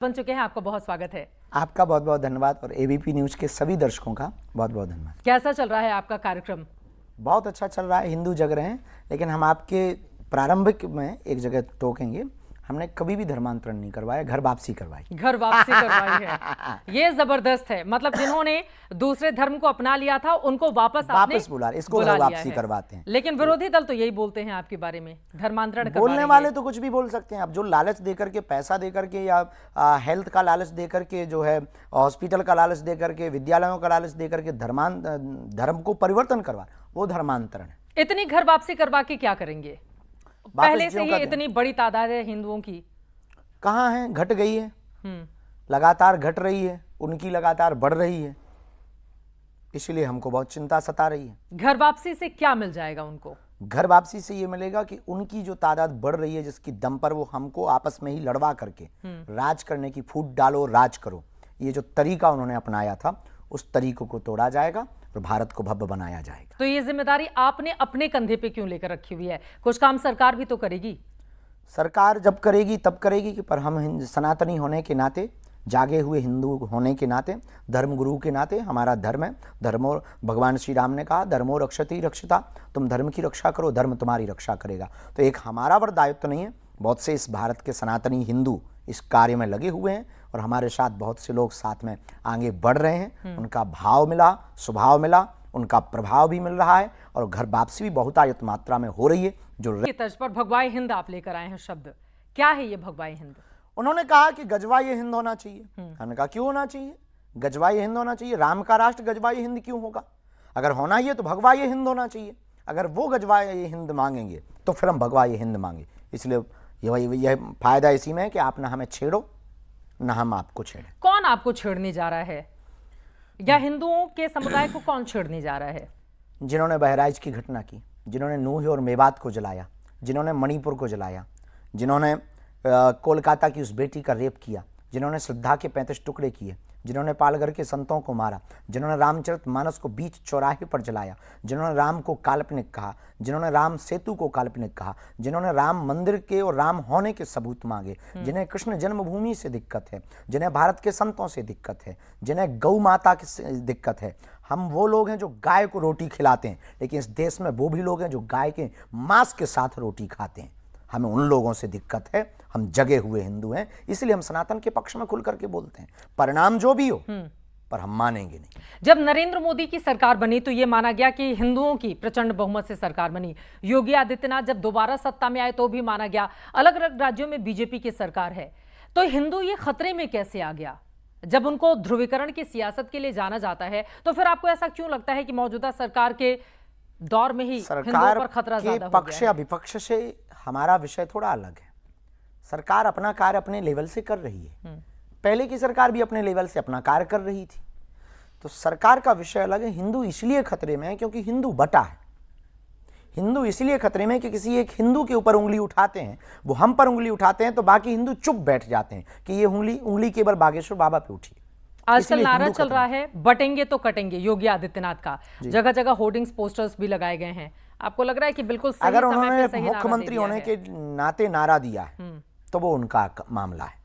बन चुके हैं, आपका बहुत स्वागत है। आपका बहुत बहुत धन्यवाद और एबीपी न्यूज के सभी दर्शकों का बहुत बहुत धन्यवाद। कैसा चल रहा है आपका कार्यक्रम? बहुत अच्छा चल रहा है। हिंदू जग रहे हैं, लेकिन हम आपके प्रारंभिक में एक जगह टोकेंगे, हमने कभी भी धर्मांतरण नहीं करवाया, घर वापसी करवाई। घर वापसी करवाई है, ये जबरदस्त है। मतलब जिन्होंने दूसरे धर्म को अपना लिया था उनको वापस बुला, इसको घर वापसी करवाते हैं। लेकिन विरोधी दल तो यही बोलते हैं आपके बारे में, धर्मांतरण बोलने वाले तो कुछ भी बोल सकते हैं। अब जो लालच देकर के, पैसा देकर के, या हेल्थ का लालच देकर के, जो है हॉस्पिटल का लालच देकर के, विद्यालयों का लालच देकर के धर्म को परिवर्तन करवा, वो धर्मांतरण है। इतनी घर वापसी करवा के क्या करेंगे? पहले से ही इतनी बड़ी तादाद है हिंदुओं की, कहाँ है? घट गई है, लगातार घट रही है, उनकी लगातार बढ़ रही है, इसलिए हमको बहुत चिंता सता रही है। घर वापसी से क्या मिल जाएगा उनको? घर वापसी से ये मिलेगा कि उनकी जो तादाद बढ़ रही है, जिसकी दम पर वो हमको आपस में ही लड़वा करके राज करने की, फूट डालो राज करो, ये जो तरीका उन्होंने अपनाया था, उस तरीकों को तोड़ा जाएगा और भारत को भव्य बनाया जाएगा। तो ये जिम्मेदारी आपने अपने कंधे पे क्यों लेकर रखी हुई है? कुछ काम सरकार भी तो करेगी। सरकार जब करेगी तब करेगी कि, पर हम सनातनी होने के नाते, जागे हुए हिंदू होने के नाते, धर्म गुरु के नाते, हमारा धर्म है, धर्मो, भगवान श्री राम ने कहा धर्मो रक्षति रक्षिता, तुम धर्म की रक्षा करो, धर्म तुम्हारी रक्षा करेगा। तो एक हमारा वर्ग दायित्व नहीं है, बहुत से इस भारत के सनातनी हिंदू इस कार्य में लगे हुए हैं और हमारे साथ बहुत से लोग साथ में आगे बढ़ रहे हैं। उनका भाव मिला, स्वभाव मिला, उनका प्रभाव भी मिल रहा है और घर वापसी भी बहुतायत मात्रा में हो रही है। जो तर्ज पर भगवाई हिंद आप लेकर आए हैं शब्द, क्या है ये भगवाई हिंद? उन्होंने कहा कि गजवाई हिंद होना चाहिए। हमने कहा क्यों होना चाहिए? गजवाई हिंद होना चाहिए। राम का राष्ट्र गजवाई हिंद क्यों होगा? अगर होना ही है तो भगवाई हिंद होना चाहिए। अगर वो गजवाई हिंद मांगेंगे तो फिर हम भगवाई हिंद मांगे। इसलिए यह फायदा इसी में है कि आप ना हमें छेड़ो ना हम आपको छेड़े। कौन आपको छेड़ने जा रहा है, या हिंदुओं के समुदाय को कौन छेड़ने जा रहा है? जिन्होंने बहराइच की घटना की, जिन्होंने नूह और मेवात को जलाया, जिन्होंने मणिपुर को जलाया, जिन्होंने कोलकाता की उस बेटी का रेप किया, जिन्होंने श्रद्धा के 35 टुकड़े किए, जिन्होंने पालघर के संतों को मारा, जिन्होंने रामचरितमानस को बीच चौराहे पर जलाया, जिन्होंने राम को काल्पनिक कहा, जिन्होंने राम सेतु को काल्पनिक कहा, जिन्होंने राम मंदिर के और राम होने के सबूत मांगे, जिन्हें कृष्ण जन्मभूमि से दिक्कत है, जिन्हें भारत के संतों से दिक्कत है, जिन्हें गौ माता की दिक्कत है। हम वो लोग हैं जो गाय को रोटी खिलाते हैं, लेकिन इस देश में वो भी लोग हैं जो गाय के मांस के साथ रोटी खाते हैं। हमें उन लोगों से दिक्कत है। हम जगे हुए हिंदू हैं, इसलिए हम सनातन के पक्ष में खुल करके बोलते हैं, परिणाम जो भी हो, पर हम मानेंगे नहीं। जब नरेंद्र मोदी की सरकार बनी तो यह माना गया कि हिंदुओं की प्रचंड बहुमत से सरकार बनी। योगी आदित्यनाथ जब दोबारा सत्ता में आए तो भी माना गया। अलग अलग राज्यों में बीजेपी की सरकार है, तो हिंदू ये खतरे में कैसे आ गया? जब उनको ध्रुवीकरण की सियासत के लिए जाना जाता है, तो फिर आपको ऐसा क्यों लगता है कि मौजूदा सरकार के दौर में ही सरकार पर खतरा ज्यादा हो पक्ष या विपक्ष से हमारा विषय थोड़ा अलग है। सरकार अपना कार्य अपने लेवल से कर रही है, पहले की सरकार भी अपने लेवल से अपना कार्य कर रही थी, तो सरकार का विषय अलग है। हिंदू इसलिए खतरे में है क्योंकि हिंदू बटा है। हिंदू इसलिए खतरे में कि किसी एक हिंदू के ऊपर उंगली उठाते हैं, वो हम पर उंगली उठाते हैं, तो बाकी हिंदू चुप बैठ जाते हैं कि ये उंगली केवल बागेश्वर बाबा पे उठी। आजकल नारा चल रहा है बटेंगे तो कटेंगे, योगी आदित्यनाथ का। जगह जगह होर्डिंग्स, पोस्टर्स भी लगाए गए हैं। आपको लग रहा है कि बिल्कुल सही अगर समय पे उन्होंने मुख्यमंत्री होने के नाते नारा दिया है तो वो उनका मामला है,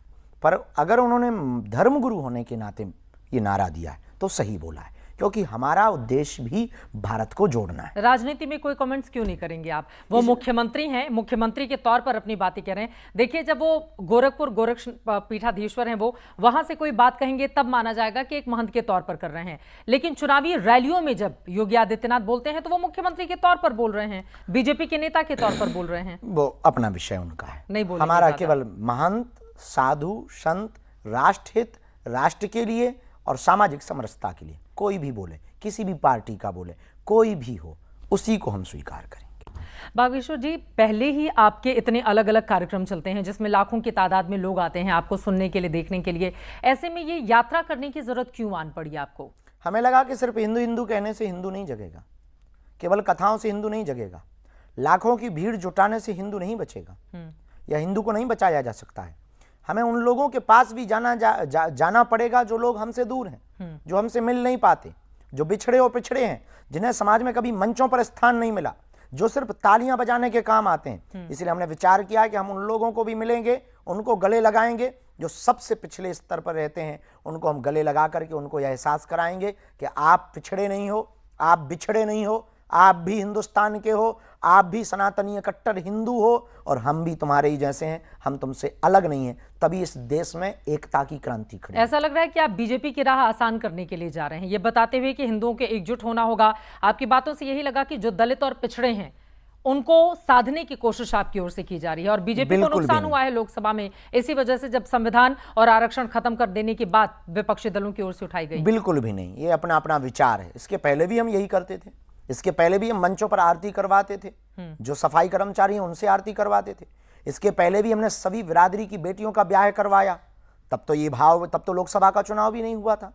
पर अगर उन्होंने धर्मगुरु होने के नाते ये नारा दिया है तो सही बोला है, क्योंकि हमारा उद्देश्य भी भारत को जोड़ना है। राजनीति में कोई कमेंट्स क्यों नहीं करेंगे आप? वो मुख्यमंत्री हैं, मुख्यमंत्री के तौर पर अपनी बातें कह रहे हैं। देखिए, जब वो गोरखपुर गोरक्ष पीठाधीश्वर हैं, वो वहां से कोई बात कहेंगे तब माना जाएगा कि एक महंत के तौर पर कर रहे हैं। लेकिन चुनावी रैलियों में जब योगी आदित्यनाथ बोलते हैं तो वो मुख्यमंत्री के तौर पर बोल रहे हैं, बीजेपी के नेता के तौर पर बोल रहे हैं। वो अपना विषय उनका है, नहीं बोल। हमारा केवल महंत, साधु, संत, राष्ट्रहित, राष्ट्र के लिए और सामाजिक समरसता के लिए कोई भी बोले, किसी भी पार्टी का बोले, कोई भी हो, उसी को हम स्वीकार करेंगे। बागेश्वर जी, पहले ही आपके इतने अलग अलग कार्यक्रम चलते हैं जिसमें लाखों की तादाद में लोग आते हैं आपको सुनने के लिए, देखने के लिए। ऐसे में ये यात्रा करने की जरूरत क्यों आन पड़ी आपको? हमें लगा कि सिर्फ हिंदू हिंदू कहने से हिंदू नहीं जगेगा, केवल कथाओं से हिंदू नहीं जगेगा, लाखों की भीड़ जुटाने से हिंदू नहीं बचेगा, या हिंदू को नहीं बचाया जा सकता है। हमें उन लोगों के पास भी जाना पड़ेगा जो लोग हमसे दूर हैं, जो हमसे मिल नहीं पाते, जो बिछड़े और पिछड़े हैं, जिन्हें समाज में कभी मंचों पर स्थान नहीं मिला, जो सिर्फ तालियां बजाने के काम आते हैं। इसलिए हमने विचार किया कि हम उन लोगों को भी मिलेंगे, उनको गले लगाएंगे जो सबसे पिछले स्तर पर रहते हैं, उनको हम गले लगा करके उनको यह एहसास कराएंगे कि आप पिछड़े नहीं हो, आप बिछड़े नहीं हो, आप भी हिंदुस्तान के हो, आप भी सनातनीय कट्टर हिंदू हो और हम भी तुम्हारे ही जैसे हैं, हम तुमसे अलग नहीं हैं। तभी इस देश में एकता की क्रांति खड़ी। ऐसा लग रहा है कि आप बीजेपी की राह आसान करने के लिए जा रहे हैं, ये बताते हुए कि हिंदुओं के एकजुट होना होगा। आपकी बातों से यही लगा कि जो दलित और पिछड़े हैं उनको साधने की कोशिश आपकी ओर से की जा रही है और बीजेपी को नुकसान हुआ है लोकसभा में इसी वजह से, जब संविधान और आरक्षण खत्म कर देने की बात विपक्षी दलों की ओर से उठाई गई। बिल्कुल भी नहीं, ये अपना अपना विचार है। इसके पहले भी हम यही करते थे, इसके पहले भी हम मंचों पर आरती करवाते थे, जो सफाई कर्मचारी हैं उनसे आरती करवाते थे। इसके पहले भी हमने सभी बिरादरी की बेटियों का ब्याह करवाया। तब तो ये भाव, तब तो लोकसभा का चुनाव भी नहीं हुआ था,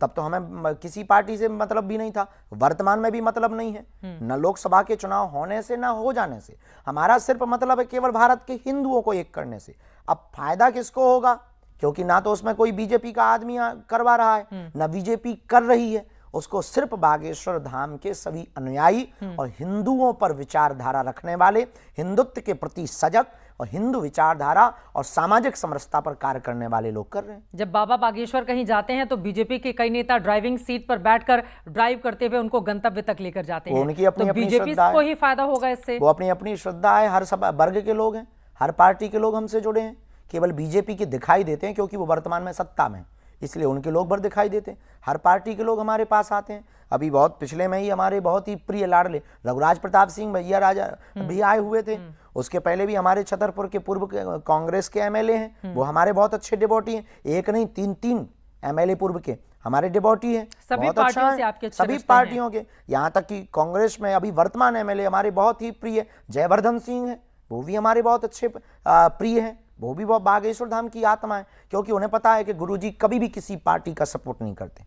तब तो हमें किसी पार्टी से मतलब भी नहीं था, वर्तमान में भी मतलब नहीं है। न लोकसभा के चुनाव होने से न हो जाने से, हमारा सिर्फ मतलब है केवल भारत के हिंदुओं को एक करने से। अब फायदा किसको होगा, क्योंकि ना तो उसमें कोई बीजेपी का आदमी करवा रहा है, ना बीजेपी कर रही है। उसको सिर्फ बागेश्वर धाम के सभी अनुयायी और हिंदुओं पर विचारधारा रखने वाले, हिंदुत्व के प्रति सजग और हिंदू विचारधारा और सामाजिक समरसता पर कार्य करने वाले लोग कर रहे हैं। जब बाबा बागेश्वर कहीं जाते हैं तो बीजेपी के कई नेता ड्राइविंग सीट पर बैठकर ड्राइव करते हुए उनको गंतव्य तक लेकर जाते हैं। उनकी अपनी तो बीजेपी को ही फायदा होगा इससे। वो अपनी अपनी श्रद्धा है, हर सब वर्ग के लोग हैं, हर पार्टी के लोग हमसे जुड़े हैं। केवल बीजेपी के दिखाई देते हैं क्योंकि वो वर्तमान में सत्ता में, इसलिए उनके लोग भर दिखाई देते हैं। हर पार्टी के लोग हमारे पास आते हैं। अभी बहुत पिछले में ही हमारे बहुत ही प्रिय लाडले रघुराज प्रताप सिंह भैया राजा भी आए हुए थे। उसके पहले भी हमारे छतरपुर के पूर्व कांग्रेस के एमएलए हैं, वो हमारे बहुत अच्छे डिवोटी हैं। एक नहीं, तीन एमएलए पूर्व के हमारे डिवोटी हैं। सभी पार्टियों से आपके सभी पार्टियों के, यहाँ तक कि कांग्रेस में अभी वर्तमान एमएलए हमारे बहुत ही प्रिय जयवर्धन सिंह हैं, वो भी हमारे बहुत अच्छे प्रिय हैं। वो भी बहुत बागेश्वर धाम की आत्मा है, क्योंकि उन्हें पता है कि गुरुजी कभी भी किसी पार्टी का सपोर्ट नहीं करते।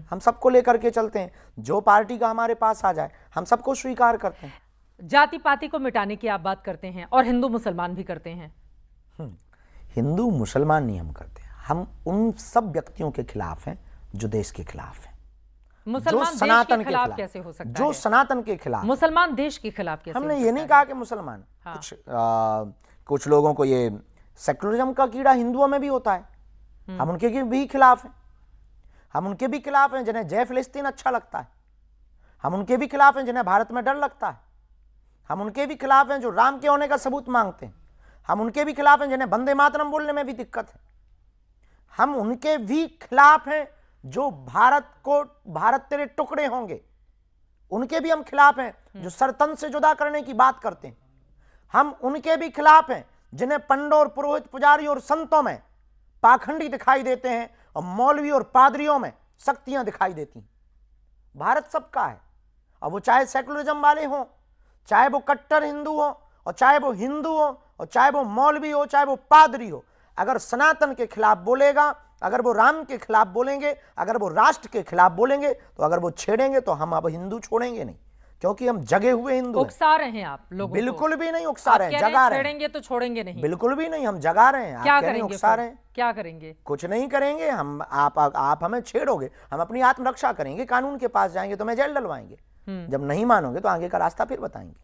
हम सबको लेकर के चलते हैं, जो पार्टी का हमारे पास आ जाए हम सबको स्वीकार करते हैं। जाति पाति को मिटाने की आप बात करते हैं और हिंदू मुसलमान भी करते हैं। हिंदू मुसलमान नहीं हम करते, हम उन सब व्यक्तियों के खिलाफ हैं जो देश के खिलाफ हैं। मुसलमान जो सनातन के खिलाफ कैसे हो सकता जो है? सनातन के खिलाफ, मुसलमान देश के खिलाफ कैसे? हमने ये नहीं कहा कि मुसलमान, कुछ लोगों को ये सेकुलरिज्म का कीड़ा हिंदुओं में भी होता है, हम उनके भी खिलाफ हैं। हम उनके भी खिलाफ हैं जिन्हें जय फिलिस्तीन अच्छा लगता है, हम उनके भी खिलाफ हैं जिन्हें भारत में डर लगता है, हम उनके भी खिलाफ हैं जो राम के होने का सबूत मांगते हैं, हम उनके भी खिलाफ हैं जिन्हें वंदे मातरम बोलने में भी दिक्कत है, हम उनके भी खिलाफ हैं जो भारत तेरे टुकड़े होंगे, उनके भी हम खिलाफ हैं जो सरतन से जुदा करने की बात करते हैं, हम उनके भी खिलाफ हैं जिन्हें पंडों और पुरोहित पुजारी और संतों में पाखंडी दिखाई देते हैं और मौलवी और पादरियों में शक्तियां दिखाई देती हैं। भारत सबका है, और वो चाहे सेकुलरिज्म वाले हों, चाहे वो कट्टर हिंदू हो, और चाहे वो हिंदू हो, और चाहे वो मौलवी हो, चाहे वो पादरी हो। अगर सनातन के खिलाफ बोलेगा, अगर वो राम के खिलाफ बोलेंगे, अगर वो राष्ट्र के खिलाफ बोलेंगे, तो अगर वो छेड़ेंगे तो हम अब हिंदू छोड़ेंगे नहीं, क्योंकि हम जगे हुए हिंदू हैं। उकसा रहे हैं आप लोगों को? बिल्कुल भी नहीं उकसा रहे हैं, जगा रहे हैं। छेड़ेंगे तो छोड़ेंगे नहीं? बिल्कुल भी नहीं, हम जगा रहे हैं। क्या आप करेंगे? उकसा रहे हैं? क्या करेंगे? कुछ नहीं करेंगे हम। आप हमें छेड़ोगे, हम अपनी आत्मरक्षा करेंगे, कानून के पास जाएंगे, तुम्हें जेल डलवाएंगे। जब नहीं मानोगे तो आगे का रास्ता फिर बताएंगे।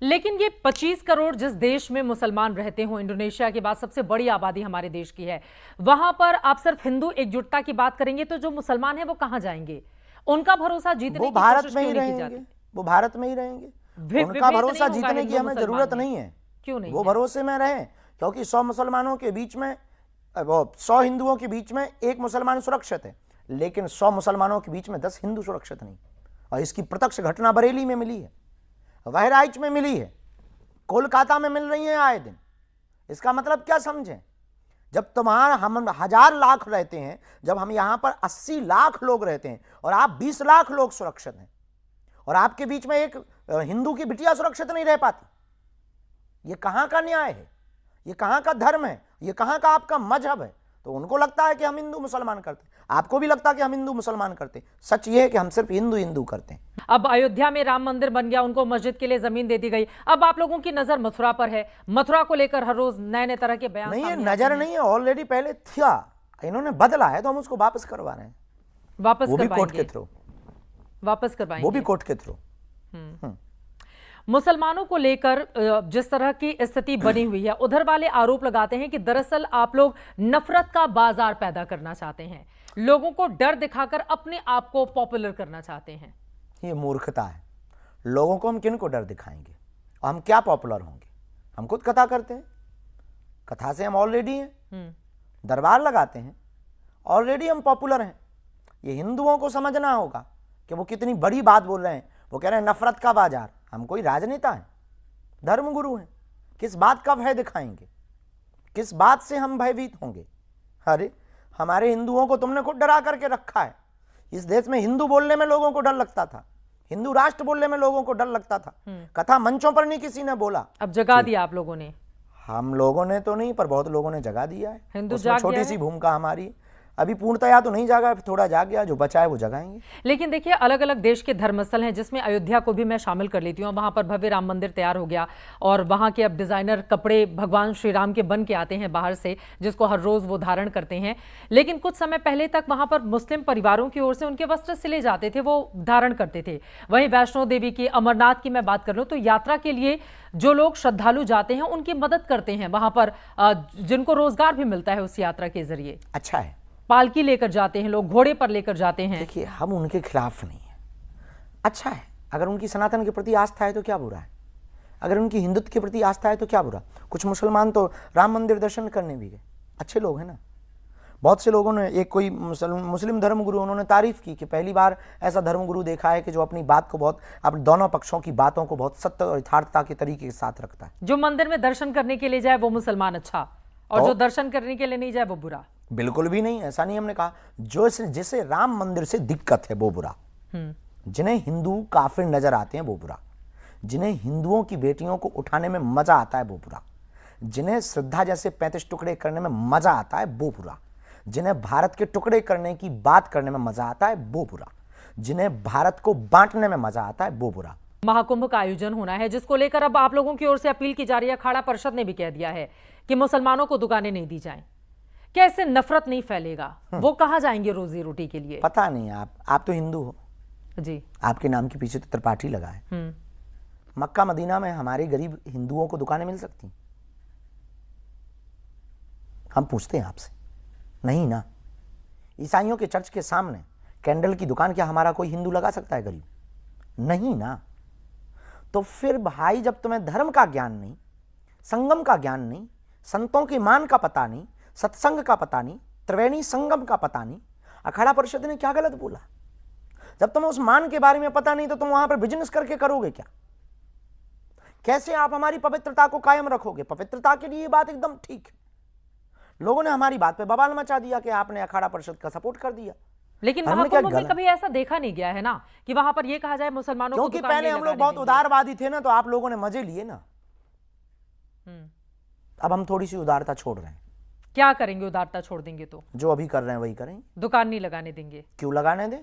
लेकिन ये 25 करोड़ जिस देश में मुसलमान रहते हो, इंडोनेशिया के बाद सबसे बड़ी आबादी हमारे देश की है, वहां पर आप सिर्फ हिंदू एकजुटता की बात करेंगे तो जो मुसलमान है वो कहां जाएंगे? उनका भरोसा जीतने की कोशिश क्यों नहीं की जाती? वो भारत में ही रहेंगे। उनका भरोसा जीतने की हमें जरूरत नहीं है। क्यों नहीं? वो भरोसे में रहे, क्योंकि 100 मुसलमानों के बीच में, वो 100 हिंदुओं के बीच में एक मुसलमान सुरक्षित है, लेकिन 100 मुसलमानों के बीच में 10 हिंदू सुरक्षित नहीं। और इसकी प्रत्यक्ष घटना बरेली में मिली है, बहराइच में मिली है, कोलकाता में मिल रही है आए दिन। इसका मतलब क्या समझें? जब तुम्हारा हम 1000 लाख रहते हैं, जब हम यहां पर 80 लाख लोग रहते हैं और आप 20 लाख लोग सुरक्षित हैं, और आपके बीच में एक हिंदू की बिटिया सुरक्षित नहीं रह पाती, ये कहां का न्याय है? ये कहां का धर्म है? ये कहां का आपका मजहब है? तो उनको लगता है कि हम हिंदू मुसलमान करते, आपको भी लगता है कि हम हिंदू मुसलमान करते। सच ये है कि हम सिर्फ हिंदू हिंदू करते हैं। अब अयोध्या में राम मंदिर बन गया, उनको मस्जिद के लिए जमीन दे दी गई। अब आप लोगों की नजर मथुरा पर है। मथुरा को लेकर हर रोज नए नए तरह के बयान नहीं है, नजर नहीं है, ऑलरेडी पहले था, इन्होंने बदला है तो हम उसको वापस करवा रहे हैं। वापस वो भी कोर्ट के थ्रू, वापस करवाएंगे, वो भी कोर्ट के थ्रू। मुसलमानों को लेकर जिस तरह की स्थिति बनी हुई है, उधर वाले आरोप लगाते हैं कि दरअसल आप लोग नफरत का बाजार पैदा करना चाहते हैं, लोगों को डर दिखाकर अपने आप को पॉपुलर करना चाहते हैं। ये मूर्खता है। लोगों को हम किन को डर दिखाएंगे और हम क्या पॉपुलर होंगे? हम खुद कथा करते हैं, कथा से हम ऑलरेडी हैं, दरबार लगाते हैं, ऑलरेडी हम पॉपुलर हैं। ये हिंदुओं को समझना होगा कि वो कितनी बड़ी बात बोल रहे हैं। वो कह रहे हैं नफरत का बाजार। हम कोई राजनेता हैं, धर्मगुरु हैं, किस बात का भय दिखाएंगे? किस बात से हम भयभीत होंगे? अरे हमारे हिंदुओं को तुमने खुद डरा करके रखा है। इस देश में हिंदू बोलने में लोगों को डर लगता था, हिंदू राष्ट्र बोलने में लोगों को डर लगता था। कथा मंचों पर नहीं किसी ने बोला, अब जगा दिया आप लोगों ने। हम लोगों ने तो नहीं, पर बहुत लोगों ने जगा दिया है। हिंदू उसमें जाग छोटी गया सी है। भूमिका हमारी। अभी पूर्णतया तो नहीं जागा, थोड़ा जाग गया, जो बचा है वो जगाएंगे। लेकिन देखिए, अलग अलग देश के धर्मस्थल हैं, जिसमें अयोध्या को भी मैं शामिल कर लेती हूँ। वहां पर भव्य राम मंदिर तैयार हो गया और वहां के अब डिजाइनर कपड़े भगवान श्री राम के बन के आते हैं बाहर से, जिसको हर रोज वो धारण करते हैं। लेकिन कुछ समय पहले तक वहां पर मुस्लिम परिवारों की ओर से उनके वस्त्र सिले जाते थे, वो धारण करते थे। वहीं वैष्णो देवी की, अमरनाथ की मैं बात कर लूं तो यात्रा के लिए जो लोग श्रद्धालु जाते हैं उनकी मदद करते हैं वहां पर, जिनको रोजगार भी मिलता है उस यात्रा के जरिए। अच्छा है, पालकी लेकर जाते हैं लोग, घोड़े पर लेकर जाते हैं। देखिए हम उनके खिलाफ नहीं है, अच्छा है। अगर उनकी सनातन के प्रति आस्था है तो क्या बुरा है? अगर उनकी हिंदुत्व के प्रति आस्था है तो क्या बुरा? कुछ मुसलमान तो राम मंदिर दर्शन करने भी गए, अच्छे लोग हैं ना। बहुत से लोगों ने, एक कोई मुस्लिम धर्मगुरु, उन्होंने तारीफ की कि पहली बार ऐसा धर्मगुरु देखा है कि जो अपनी बात को बहुत, अपने दोनों पक्षों की बातों को बहुत सत्य और यथार्थता के तरीके के साथ रखता है। जो मंदिर में दर्शन करने के लिए जाए वो मुसलमान अच्छा, और जो दर्शन करने के लिए नहीं जाए वो बुरा। बिल्कुल भी नहीं, ऐसा नहीं हमने कहा। जो जिसे राम मंदिर से दिक्कत है वो बुरा, जिन्हें हिंदू काफिर नजर आते हैं वो बुरा, जिन्हें हिंदुओं की बेटियों को उठाने में मजा आता है वो बुरा, जिन्हें श्रद्धा जैसे 35 टुकड़े करने में मजा आता है वो बुरा, जिन्हें भारत के टुकड़े करने की बात करने में मजा आता है वो बुरा, जिन्हें भारत को बांटने में मजा आता है वो बुरा। महाकुंभ का आयोजन होना है, जिसको लेकर अब आप लोगों की ओर से अपील की जा रही है। अखाड़ा परिषद ने भी कह दिया है कि मुसलमानों को दुकानें नहीं दी जाएं। क्या इससे नफरत नहीं फैलेगा? वो कहां जाएंगे रोजी रोटी के लिए? पता नहीं, आप तो हिंदू हो जी, आपके नाम के पीछे तो त्रिपाठी लगा है। मक्का मदीना में हमारे गरीब हिंदुओं को दुकानें मिल सकती? हम पूछते हैं आपसे, नहीं ना। ईसाइयों के चर्च के सामने कैंडल की दुकान क्या हमारा कोई हिंदू लगा सकता है गरीब? नहीं ना। तो फिर भाई, जब तुम्हें धर्म का ज्ञान नहीं, संगम का ज्ञान नहीं, संतों के मान का पता नहीं, सत्संग का पता नहीं, त्रिवेणी संगम का पता नहीं, अखाड़ा परिषद ने क्या गलत बोला? जब तुम्हें उस मान के बारे में पता नहीं तो तुम वहां पर बिजनेस करके करोगे क्या? कैसे आप हमारी पवित्रता को कायम रखोगे? पवित्रता के लिए ये बात एकदम ठीक है। लोगों ने हमारी बात पे बवाल मचा दिया कि आपने अखाड़ा परिषद का सपोर्ट कर दिया। लेकिन महाकुंभ में कभी ऐसा देखा नहीं गया है ना कि वहां पर यह कहा जाए मुसलमानों को, क्योंकि पहले हम लोग बहुत उदारवादी थे ना, तो आप लोगों ने मजे लिए ना। अब हम थोड़ी सी उदारता छोड़ रहे हैं। क्या करेंगे उदारता छोड़ देंगे तो? जो अभी कर रहे हैं वही करेंगे। दुकान नहीं लगाने देंगे। क्यों लगाने दें?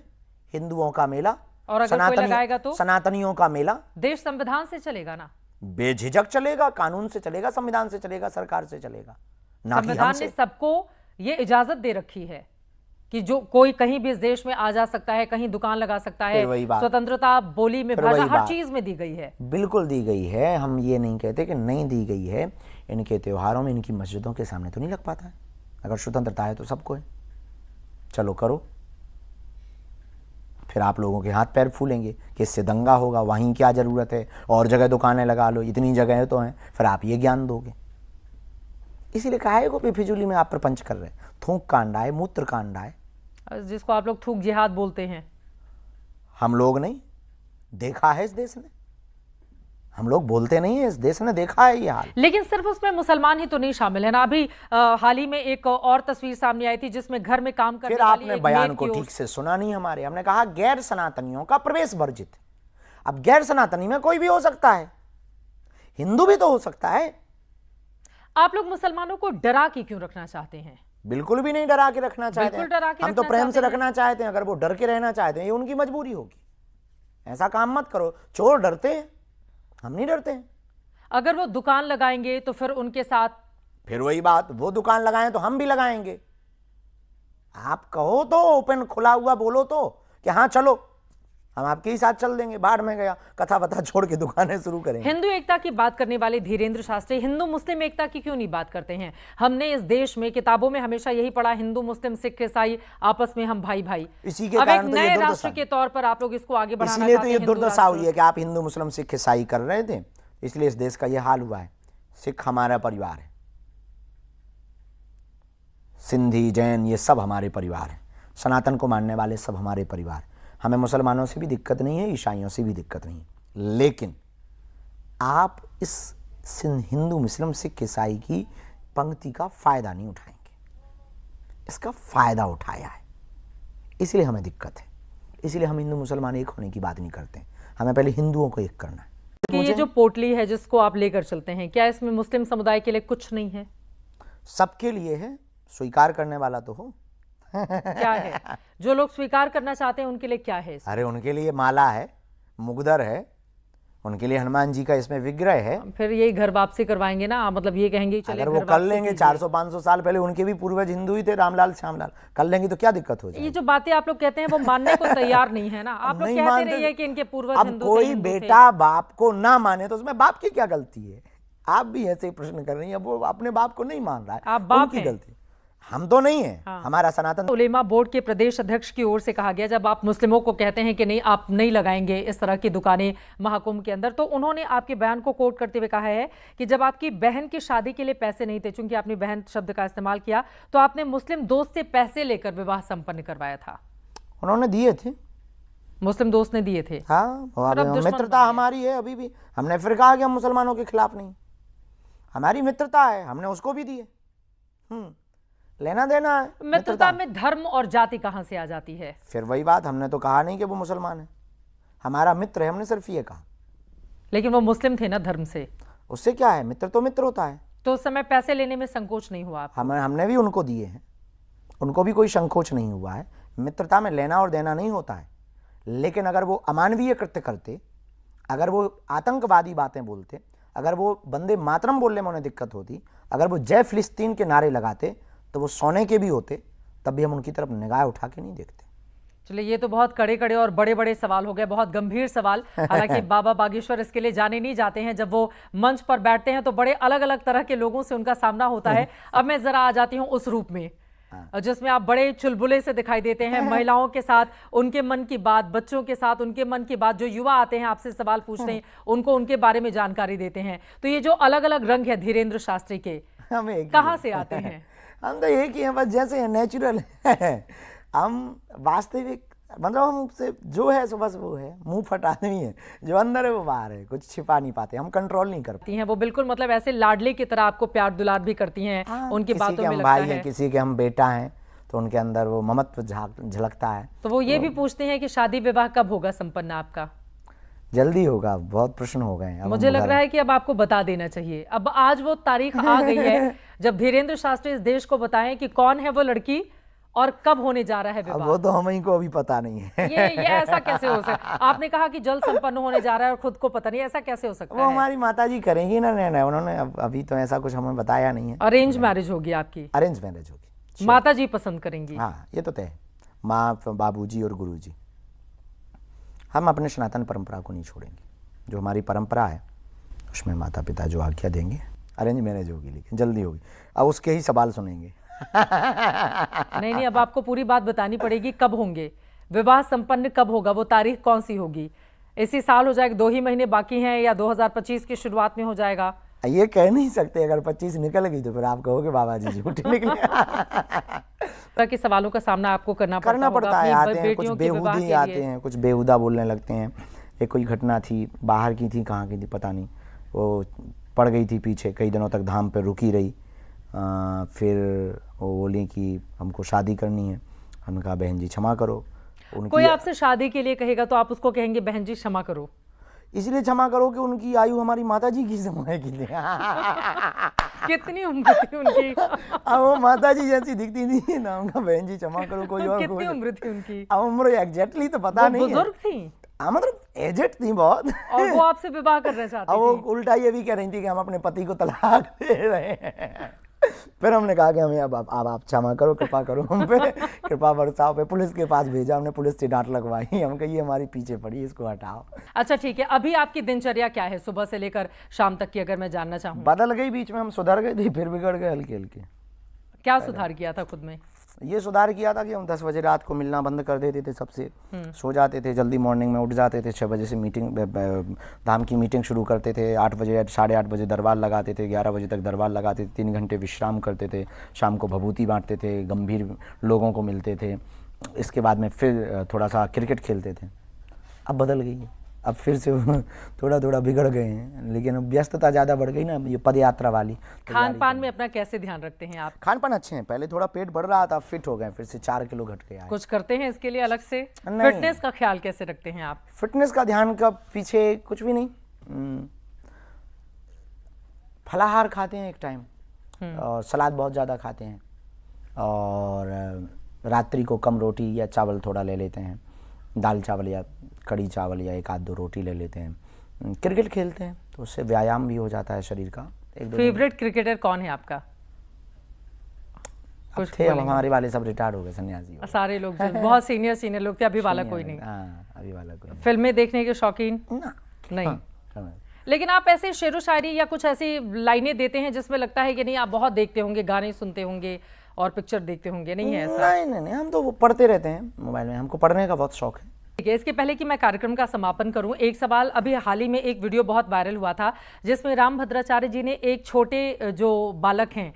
हिंदुओं का मेला, और अगर कोई लगाएगा तो सनातनियों का मेला देश संविधान से चलेगा ना, बेझिझक चलेगा, कानून से चलेगा, संविधान से चलेगा, सरकार से चलेगा। संविधान ने सबको ये इजाजत दे रखी है कि जो कोई कहीं भी इस देश में आ जा सकता है, कहीं दुकान लगा सकता है। स्वतंत्रता बोली में, भाषा, हर चीज में दी गई है। बिल्कुल दी गई है। हम ये नहीं कहते कि नहीं दी गई है। इनके त्योहारों में, इनकी मस्जिदों के सामने तो नहीं लग पाता है। अगर स्वतंत्रता है तो सबको है, चलो करो। फिर आप लोगों के हाथ पैर फूलेंगे कि इससे दंगा होगा, वहीं क्या जरूरत है, और जगह दुकानें लगा लो, इतनी जगह तो हैं। फिर आप ये ज्ञान दोगे। इसीलिए काहे को बेफिजूली में आप प्रपंच कर रहे हैं। थूक कांडा है, मूत्र कांडा है, जिसको आप लोग थूक जिहाद बोलते हैं। हम लोग नहीं, देखा है इस देश ने। हम लोग बोलते नहीं है, इस देश ने देखा है ये हाल। लेकिन सिर्फ उसमें मुसलमान ही तो नहीं शामिल है ना। अभी हाल ही में एक और तस्वीर सामने आई थी जिसमें घर में काम करने वाली फिर आपने बयान को ठीक से सुना नहीं हमारे। हमने कहा गैर सनातनियों का प्रवेश वर्जित। अब गैर सनातनी में कोई भी हो सकता है, हिंदू भी तो हो सकता है। आप लोग मुसलमानों को डरा के क्यों रखना चाहते हैं? बिल्कुल भी नहीं डरा के रखना चाहते हैं। हम तो प्रेम से रखना चाहते हैं। अगर वो डर के रहना चाहते हैं, ये उनकी मजबूरी होगी। ऐसा काम मत करो। चोर डरते हैं, हम नहीं डरते हैं। अगर वो दुकान लगाएंगे तो फिर उनके साथ, फिर वही बात, वो दुकान लगाएं तो हम भी लगाएंगे। आप कहो तो ओपन, खुला हुआ बोलो तो कि हाँ चलो, हम आपके ही साथ चल देंगे, बाढ़ में गया, कथा वथा छोड़ के दुकानें शुरू करेंगे। हिंदू एकता की बात करने वाले धीरेंद्र शास्त्री हिंदू मुस्लिम एकता की क्यों नहीं बात करते हैं? हमने इस देश में किताबों में हमेशा यही पढ़ा, हिंदू मुस्लिम सिख ईसाई आपस में हम भाई भाई। इसी के अब एक कारण तो ये नए दुर्दशा राष्ट्र के तौर पर आप लोग इसको आगे बढ़ाना इसलिए तो चाहते ये हैं, दुर्दशा हुई है कि आप हिंदू मुस्लिम सिख ईसाई कर रहे थे, इसलिए इस देश का ये हाल हुआ है। सिख हमारा परिवार है, सिंधी जैन ये सब हमारे परिवार हैं, सनातन को मानने वाले सब हमारे परिवार। हमें मुसलमानों से भी दिक्कत नहीं है, ईसाइयों से भी दिक्कत नहीं है, लेकिन आप इस हिंदू मुस्लिम सिख ईसाई की पंक्ति का फायदा नहीं उठाएंगे। इसका फायदा उठाया है, इसलिए हमें दिक्कत है। इसलिए हम हिंदू मुसलमान एक होने की बात नहीं करते, हमें पहले हिंदुओं को एक करना है। कि ये जो पोटली है जिसको आप लेकर चलते हैं, क्या इसमें मुस्लिम समुदाय के लिए कुछ नहीं है? सबके लिए है, स्वीकार करने वाला तो हो। क्या है जो लोग स्वीकार करना चाहते हैं उनके लिए क्या है? अरे उनके लिए माला है, मुगदर है, उनके लिए हनुमान जी का इसमें विग्रह है। फिर यही घर वापसी करवाएंगे ना, मतलब ये कहेंगे चले अगर वो कर लेंगे, 400-500 साल पहले उनके भी पूर्वज हिंदू ही थे, रामलाल श्यामलाल, कर लेंगे तो क्या दिक्कत हो जाएगी? ये जो बातें आप लोग कहते हैं वो मानने को तैयार नहीं है ना। आप लोग कहते नहीं है कि इनके पूर्वज अब हिंदू थे, कोई हिंदू थे। बेटा बाप को ना माने तो उसमें बाप की क्या गलती है? आप भी ऐसे ही प्रश्न कर रही हैं, वो अपने बाप को नहीं मान रहा है, आप बाप उनकी हैं। गलती। हम तो नहीं है, हमारा सनातन। उलेमा बोर्ड के प्रदेश अध्यक्ष की ओर से कहा गया, जब आप मुस्लिमों को कहते हैं कि नहीं आप नहीं लगाएंगे इस तरह की दुकानें महाकुंभ के अंदर, तो उन्होंने आपके बयान को कोट करते हुए कहा है कि जब आपकी बहन की शादी के लिए पैसे नहीं थे, चूंकि आपने बहन शब्द का इस्तेमाल किया, तो आपने मुस्लिम दोस्त से पैसे लेकर विवाह संपन्न करवाया था। उन्होंने दिए थे, मुस्लिम दोस्त ने दिए थे। हाँ, मित्रता हमारी है अभी भी। हमने फिर कहा कि हम मुसलमानों के खिलाफ नहीं, हमारी मित्रता है, हमने उसको भी दिए। लेना देना है मित्रता में धर्म और जाति कहां से आ जाती है? फिर वही बात, हमने तो कहा नहीं कि वो मुसलमान है, हमारा मित्र है, हमने सिर्फ ये कहा। लेकिन वो मुस्लिम थे ना धर्म से। उससे क्या है, मित्र तो मित्र होता है। तो उस समय पैसे लेने में संकोच नहीं हुआ आपको? हमने भी उनको दिए हैं, उनको भी कोई संकोच नहीं हुआ है। मित्रता में लेना और देना नहीं होता है। लेकिन अगर वो अमानवीय कृत्य करते, अगर वो आतंकवादी बातें बोलते, अगर वो वंदे मातरम बोलने में उन्हें दिक्कत होती, अगर वो जय फिलिस्तीन के नारे लगाते, तो वो सोने के भी होते, तब भी हम उनकी तरफ निगाह उठा के नहीं देखते। चलिए, ये तो बहुत कड़े कड़े और बड़े बड़े सवाल हो गए, बहुत गंभीर सवाल। हालांकि बाबा बागेश्वर इसके लिए जाने नहीं जाते हैं, जब वो मंच पर बैठते हैं तो बड़े अलग अलग तरह के लोगों से उनका सामना होता है। अब मैं जरा आ जाती हूँ उस रूप में जिसमें आप बड़े चुलबुले से दिखाई देते हैं, महिलाओं के साथ उनके मन की बात, बच्चों के साथ उनके मन की बात, जो युवा आते हैं आपसे सवाल पूछते हैं उनको उनके बारे में जानकारी देते हैं। तो ये जो अलग अलग रंग है धीरेंद्र शास्त्री के, कहाँ से आते हैं? हम तो एक ही हैं, बस जैसे नेचुरल है हम, वास्तविक, मतलब हमसे जो है सो बस वो है, मुंह फटा नहीं है, जो अंदर है वो बाहर है, कुछ छिपा नहीं पाते, हम कंट्रोल नहीं कर पाते हैं। वो बिल्कुल मतलब ऐसे लाडले की तरह आपको प्यार दुलार भी करती हैं। उनकी बातों में लगता भाई है हैं, किसी के हम बेटा हैं, तो उनके अंदर वो ममत्व झलकता है। तो वो ये भी पूछते हैं कि शादी विवाह कब होगा संपन्न आपका? जल्दी होगा, बहुत प्रश्न हो गए। मुझे लग रहा है कि अब आपको बता देना चाहिए। अब आज वो तारीख आ गई है जब धीरेंद्र शास्त्री इस देश को बताएं कि कौन है वो लड़की और कब होने जा रहा है विवाह। वो तो हम ही को अभी पता नहीं है। ये ऐसा कैसे हो सकता है? आपने कहा कि जल्द संपन्न होने जा रहा है और खुद को पता नहीं, ऐसा कैसे हो सकता है? वो हमारी माताजी करेंगी ना, उन्होंने अभी तो ऐसा कुछ हमें बताया नहीं है। अरेंज मैरिज होगी आपकी? अरेंज मैरिज होगी, माताजी पसंद करेंगी? हाँ, ये तो तय है, माँ, बाबूजी और गुरुजी। हम अपने सनातन परंपरा को नहीं छोड़ेंगे, जो हमारी परंपरा है उसमें माता पिता जो आज्ञा देंगे। अरेंज मैरिज होगी, लेकिन जल्दी होगी। अब उसके ही सवाल सुनेंगे। नहीं, अब आपको पूरी बात बतानी पड़ेगी। कब होंगे विवाह संपन्न, कब होगा, वो तारीख कौन सी होगी? इसी साल हो जाएगा, 2 ही महीने बाकी हैं, या 2025 की शुरुआत में हो जाएगा? ये कह नहीं सकते। अगर 25 निकल गई तो फिर आप कहोगे बाबा जी झूठी निकले। के सवालों का सामना आपको करना पड़ता है। आते हैं कुछ बेहुदी आते हैं, कुछ बेहुदा बोलने लगते हैं। एक कोई घटना थी, बाहर की थी, कहाँ की थी पता नहीं, वो पड़ गई थी पीछे, कई दिनों तक धाम पे रुकी रही। फिर वो बोली कि हमको शादी करनी है। हमने कहा बहन जी क्षमा करो। कोई आपसे शादी के लिए कहेगा तो आप उसको कहेंगे बहन जी क्षमा करो? इसलिए क्षमा करो कि उनकी आयु हमारी माताजी की समय की थी। कितनी उम्र थी उनकी? अब वो माताजी जैसी दिखती थी ना, उनका बहन जी क्षमा करो। कोई और कितनी उम्र थी उनकी? अब उम्र एग्जैक्टली तो पता नहीं है। बुजुर्ग थी? मतलब एजेड थी बहुत। और वो आपसे विवाह करना चाहती थी? अब वो उल्टा ये भी कह रही थी कि हम अपने पति को तलाक दे रहे हैं। फिर हमने कहा कि हमें अब आप क्षमा करो, कृपा करो हम पे, कृपा बरसाओ पे। पुलिस के पास भेजा हमने, पुलिस से डांट लगवाई। हम कही ये हमारी पीछे पड़ी, इसको हटाओ। अच्छा ठीक है, अभी आपकी दिनचर्या क्या है सुबह से लेकर शाम तक की, अगर मैं जानना चाहूँ? बदल गई, बीच में हम सुधर गए थे, फिर बिगड़ गए हल्के हल्के। क्या सुधार किया था खुद में? ये सुधार किया था कि हम 10 बजे रात को मिलना बंद कर देते थे सबसे, सो जाते थे, जल्दी मॉर्निंग में उठ जाते थे। 6 बजे से मीटिंग, धाम की मीटिंग शुरू करते थे। 8 बजे 8:30 बजे दरबार लगाते थे, 11 बजे तक दरबार लगाते थे, 3 घंटे विश्राम करते थे। शाम को भभूति बांटते थे, गंभीर लोगों को मिलते थे। इसके बाद में फिर थोड़ा सा क्रिकेट खेलते थे। अब बदल गई है, अब फिर से थोड़ा थोड़ा बिगड़ गए हैं, लेकिन अब व्यस्तता ज़्यादा बढ़ गई ना, ये पद यात्रा वाली। खान पान में अपना कैसे ध्यान रखते हैं आप? खान पान अच्छे हैं, पहले थोड़ा पेट बढ़ रहा था, फिट हो गए, फिर से 4 किलो घट गया है। कुछ करते हैं इसके लिए अलग से? नहीं। फिटनेस का ख्याल कैसे रखते हैं आप? फिटनेस का ध्यान का पीछे कुछ भी नहीं, फलाहार खाते हैं एक टाइम, और सलाद बहुत ज़्यादा खाते हैं, और रात्रि को कम रोटी या चावल थोड़ा ले लेते हैं, दाल चावल या कड़ी चावल या 1-2 रोटी ले लेते हैं। क्रिकेट खेलते हैं तो उससे व्यायाम भी हो जाता है शरीर का। फेवरेट क्रिकेटर कौन है आपका? कुछ थे, अब हमारे वाले सब रिटायर्ड हो गए, सन्यासी हो गए। सारे लोग जो बहुत सीनियर लोग थे, अभी वाला कोई नहीं। अभी वाला कोई नहीं। फिल्में देखने के शौकीन नहीं? लेकिन आप ऐसे शेरो शायरी या कुछ ऐसी लाइनें देते हैं जिसमें लगता है कि नहीं, आप बहुत देखते होंगे, गाने सुनते होंगे और पिक्चर देखते होंगे, नहीं है ऐसा? नहीं, हम तो वो पढ़ते रहते हैं मोबाइल में, हमको पढ़ने का बहुत शौक है। ठीक है, इसके पहले कि मैं कार्यक्रम का समापन करूं, एक सवाल। अभी हाल ही में एक वीडियो बहुत वायरल हुआ था जिसमें रामभद्राचार्य जी ने एक छोटे जो बालक हैं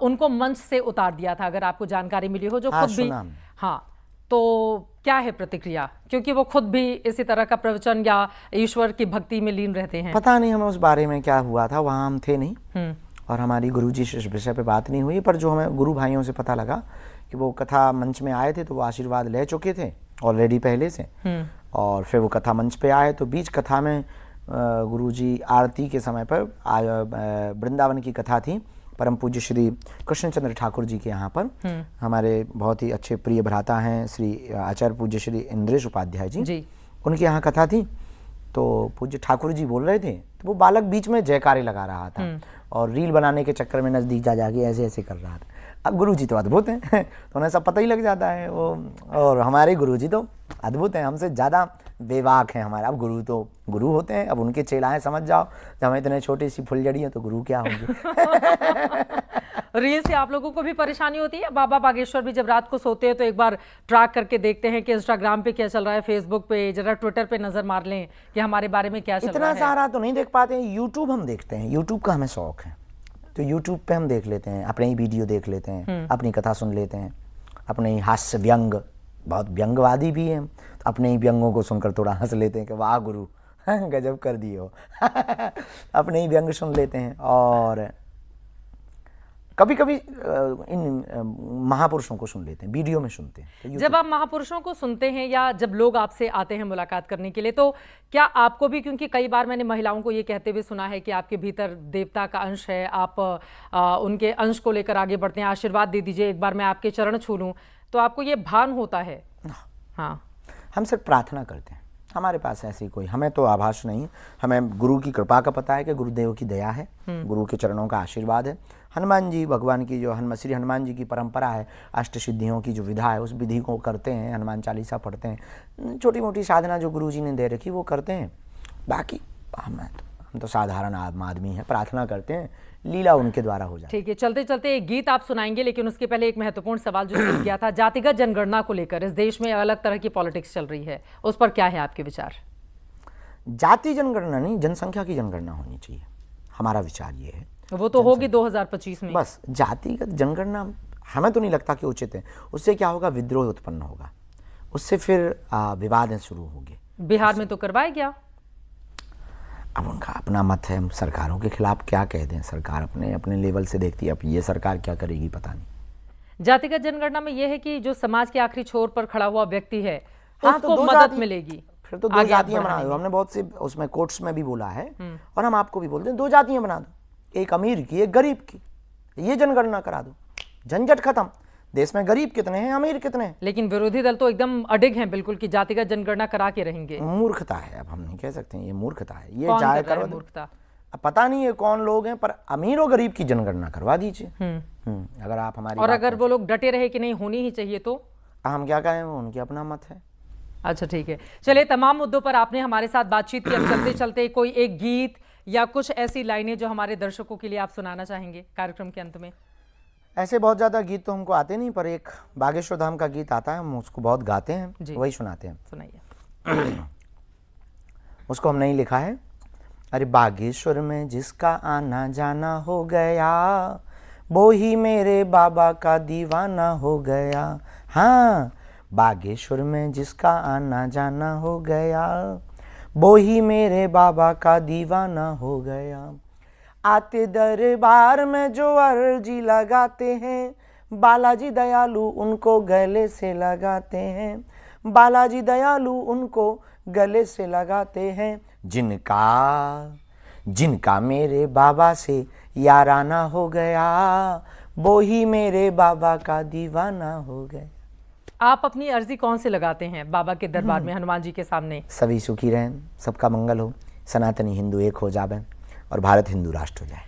उनको मंच से उतार दिया था, अगर आपको जानकारी मिली हो, जो खुद भी। हाँ, तो क्या है प्रतिक्रिया? क्योंकि वो खुद भी इसी तरह का प्रवचन या ईश्वर की भक्ति में लीन रहते हैं। पता नहीं हमें उस बारे में क्या हुआ था, वहाँ हम थे नहीं, और हमारी गुरुजी से इस विषय पे बात नहीं हुई। पर जो हमें गुरु भाइयों से पता लगा कि वो कथा मंच में आए थे, तो वो आशीर्वाद ले चुके थे ऑलरेडी पहले से, और फिर वो कथा मंच पे आए, तो बीच कथा में गुरुजी आरती के समय पर वृंदावन की कथा थी, परम पूज्य श्री कृष्णचंद्र ठाकुर जी के यहाँ पर, हमारे बहुत ही अच्छे प्रिय भ्राता हैं श्री आचार्य पूज्य श्री इंद्रेश उपाध्याय जी, उनके यहाँ कथा थी। तो पूज्य ठाकुर जी बोल रहे थे, तो वो बालक बीच में जयकारे लगा रहा था और रील बनाने के चक्कर में नज़दीक जा जाके ऐसे ऐसे कर रहा था। अब गुरुजी तो अद्भुत हैं तो उन्हें सब पता ही लग जाता है वो, और हमारे गुरुजी तो अद्भुत हैं, हमसे ज़्यादा बेबाक हैं हमारे। अब गुरु तो गुरु होते हैं, अब उनके चेला समझ जाओ, जब हम इतने छोटी सी फुलझड़ी हैं तो गुरु क्या होंगे। रील से आप लोगों को भी परेशानी होती है? बाबा बागेश्वर भी जब रात को सोते हैं तो एक बार ट्रैक करके देखते हैं कि इंस्टाग्राम पे क्या चल रहा है, फेसबुक पे, जरा ट्विटर पे नजर मार लें कि हमारे बारे में क्या चल रहा है। इतना सारा तो नहीं देख पाते हैं, यूट्यूब हम देखते हैं, यूट्यूब का हमें शौक है, तो यूट्यूब पे हम देख लेते हैं, अपने ही वीडियो देख लेते हैं, अपनी कथा सुन लेते हैं, अपने ही हास्य व्यंग, बहुत व्यंगवादी भी हैं, तो अपने ही व्यंगों को सुनकर थोड़ा हंस लेते हैं कि वाह गुरु गजब कर दिए हो। अपने ही व्यंग सुन लेते हैं, और कभी कभी इन महापुरुषों को सुन लेते हैं, वीडियो में सुनते हैं। जब आप महापुरुषों को सुनते हैं या जब लोग आपसे आते हैं मुलाकात करने के लिए, तो क्या आपको भी, क्योंकि कई बार मैंने महिलाओं को ये कहते हुए सुना है कि आपके भीतर देवता का अंश है, आप उनके अंश को लेकर आगे बढ़ते हैं, आशीर्वाद दे दीजिए, एक बार मैं आपके चरण छू लूँ, तो आपको ये भान होता है? हाँ, हम सिर्फ प्रार्थना करते हैं, हमारे पास ऐसी कोई, हमें तो आभास नहीं, हमें गुरु की कृपा का पता है कि गुरुदेव की दया है, गुरु के चरणों का आशीर्वाद है। हनुमान जी भगवान की जो श्री हनुमान जी की परंपरा है, अष्ट सिद्धियों की जो विधा है, उस विधि को करते हैं, हनुमान चालीसा पढ़ते हैं, छोटी मोटी साधना जो गुरु जी ने दे रखी वो करते हैं। बाकी हम तो साधारण आदमी हैं, प्रार्थना करते हैं, लीला उनके द्वारा हो जाए। ठीक है, चलते चलते एक गीत आप सुनाएंगे, लेकिन उसके पहले एक महत्वपूर्ण सवाल जो छूट गया था, जातिगत जनगणना को लेकर इस देश में अलग तरह की पॉलिटिक्स चल रही है, उस पर क्या है आपके विचार? जाति जनगणना नहीं, जनसंख्या की जनगणना होनी चाहिए, हमारा विचार ये है। वो तो होगी 2025 में। बस जातिगत जनगणना हमें तो नहीं लगता कि उचित है, उससे क्या होगा, विद्रोह उत्पन्न होगा, उससे फिर विवाद शुरू होंगे। बिहार में तो करवाया गया, अब उनका अपना मत है, सरकारों के खिलाफ क्या कह दें, सरकार अपने अपने लेवल से देखती है, अब ये सरकार क्या करेगी पता नहीं। जातिगत जनगणना में यह है कि जो समाज के आखिरी छोर पर खड़ा हुआ व्यक्ति है, उसको मदद मिलेगी। फिर तो 2 जातियां बना दो, हमने बहुत से उसमें कोर्ट्स में भी बोला है, और हम आपको भी बोलते हैं 2 जातियां बना दो, एक अमीर की एक गरीब की, ये जनगणना करा दो, झंझट खत्म। देश में गरीब कितने हैं, अमीर कितने हैं। लेकिन विरोधी दल तो एकदम अडिग हैं बिल्कुल कि जातिगत जनगणना करा के रहेंगे। मूर्खता है, अब हम नहीं कह सकते हैं, ये मूर्खता है, ये चाहे करो, मूर्खता अब पता नहीं है कौन लोग हैं, पर अमीर और गरीब की जनगणना करवा दीजिए। अगर आप हमारी और अगर वो लोग डटे रहे कि नहीं होनी ही चाहिए तो हम क्या कहें, वो उनकी अपना मत है। अच्छा ठीक है, चलिए तमाम मुद्दों पर आपने हमारे साथ बातचीत की। अब चलते चलते कोई एक गीत या कुछ ऐसी लाइनें जो हमारे दर्शकों के लिए आप सुनाना चाहेंगे कार्यक्रम के अंत में? ऐसे बहुत ज़्यादा गीत तो हमको आते नहीं, पर एक बागेश्वर धाम का गीत आता है, हम उसको बहुत गाते हैं, वही सुनाते हैं। सुनाइए। उसको हम नहीं लिखा है। अरे बागेश्वर में जिसका आना जाना हो गया, वो ही मेरे बाबा का दीवाना हो गया। हाँ, बागेश्वर में जिसका आना जाना हो गया, वो ही मेरे बाबा का दीवाना हो गया। आते दरबार में जो अर्जी लगाते हैं, बालाजी दयालु उनको गले से लगाते हैं। बालाजी दयालु उनको गले से लगाते हैं। जिनका मेरे बाबा से याराना हो गया, वो ही मेरे बाबा का दीवाना हो गया। आप अपनी अर्जी कौन से लगाते हैं बाबा के दरबार में, हनुमान जी के सामने? सभी सुखी रहें, सबका मंगल हो, सनातनी हिंदू एक हो जावे और भारत हिंदू राष्ट्र हो जाए।